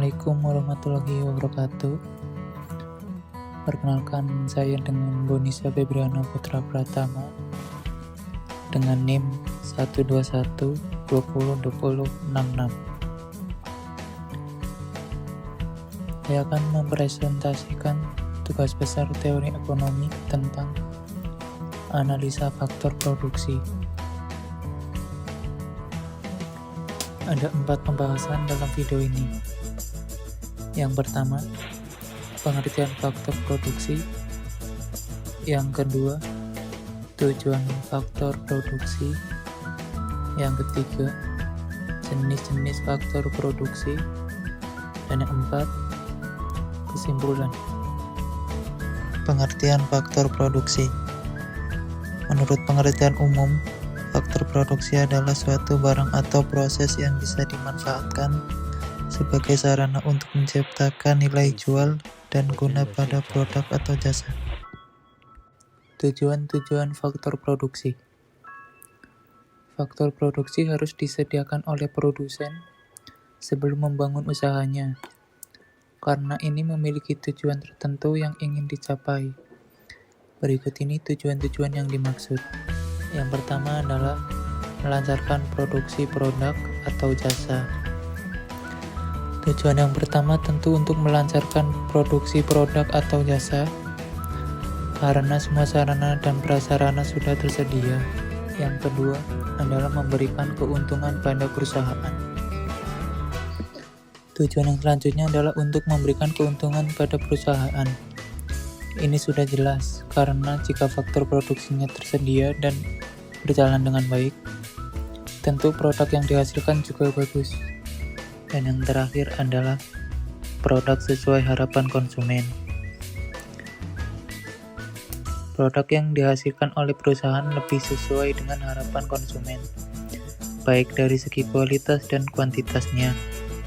Assalamualaikum warahmatullahi wabarakatuh. Perkenalkan, saya dengan Bonisa Febriana Putra Pratama dengan NIM 121202066. Saya akan mempresentasikan tugas besar teori ekonomi tentang analisa faktor produksi. Ada 4 pembahasan dalam video ini. Yang pertama, pengertian faktor produksi. Yang kedua, tujuan faktor produksi. Yang ketiga, jenis-jenis faktor produksi. Dan yang keempat, kesimpulan. Pengertian faktor produksi. Menurut pengertian umum, faktor produksi adalah suatu barang atau proses yang bisa dimanfaatkan sebagai sarana untuk menciptakan nilai jual dan guna pada produk atau jasa. Tujuan faktor produksi. Faktor produksi harus disediakan oleh produsen sebelum membangun usahanya, karena ini memiliki tujuan tertentu yang ingin dicapai. Berikut ini tujuan-tujuan yang dimaksud. Yang pertama adalah melancarkan produksi produk atau jasa. Tujuan yang pertama tentu untuk melancarkan produksi produk atau jasa, karena semua sarana dan prasarana sudah tersedia. Yang kedua adalah memberikan keuntungan pada perusahaan. Tujuan yang selanjutnya adalah untuk memberikan keuntungan pada perusahaan. Ini sudah jelas, karena jika faktor produksinya tersedia dan berjalan dengan baik, tentu produk yang dihasilkan juga bagus. Dan yang terakhir adalah produk sesuai harapan konsumen. Produk yang dihasilkan oleh perusahaan lebih sesuai dengan harapan konsumen, baik dari segi kualitas dan kuantitasnya.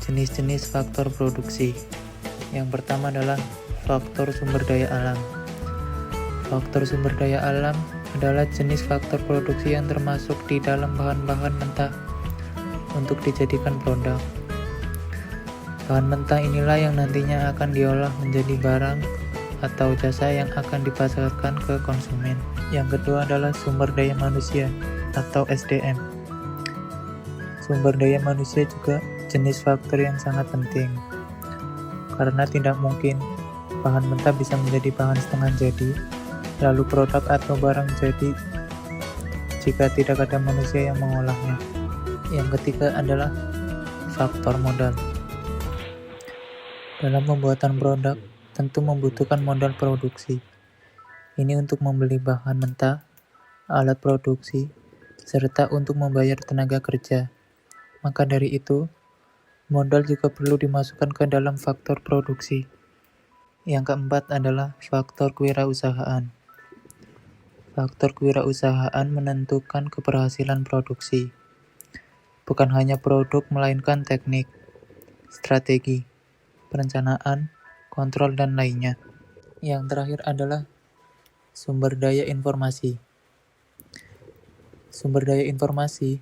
Jenis-jenis faktor produksi. Yang pertama adalah faktor sumber daya alam. Faktor sumber daya alam adalah jenis faktor produksi yang termasuk di dalam bahan-bahan mentah untuk dijadikan produk. Bahan mentah inilah yang nantinya akan diolah menjadi barang atau jasa yang akan dipasarkan ke konsumen. Yang kedua adalah sumber daya manusia atau SDM. Sumber daya manusia juga jenis faktor yang sangat penting, karena tidak mungkin bahan mentah bisa menjadi bahan setengah jadi, lalu produk atau barang jadi jika tidak ada manusia yang mengolahnya. Yang ketiga adalah faktor modal. Dalam pembuatan produk, tentu membutuhkan modal produksi. Ini untuk membeli bahan mentah, alat produksi, serta untuk membayar tenaga kerja. Maka dari itu, modal juga perlu dimasukkan ke dalam faktor produksi. Yang keempat adalah faktor kewirausahaan. Faktor kewirausahaan menentukan keberhasilan produksi. Bukan hanya produk, melainkan teknik, strategi, perencanaan, kontrol, dan lainnya. Yang terakhir adalah sumber daya informasi. Sumber daya informasi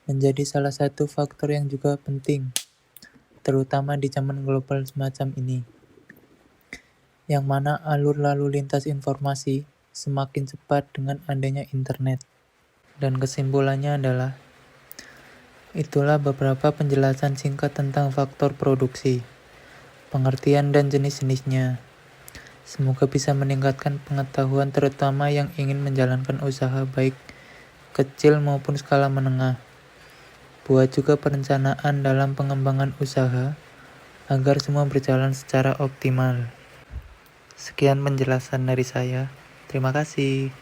menjadi salah satu faktor yang juga penting, terutama di zaman global semacam ini, yang mana alur lalu lintas informasi semakin cepat dengan adanya internet. Dan kesimpulannya adalah, itulah beberapa penjelasan singkat tentang faktor produksi, pengertian dan jenis-jenisnya. Semoga bisa meningkatkan pengetahuan terutama yang ingin menjalankan usaha baik kecil maupun skala menengah. Buat juga perencanaan dalam pengembangan usaha agar semua berjalan secara optimal. Sekian penjelasan dari saya. Terima kasih.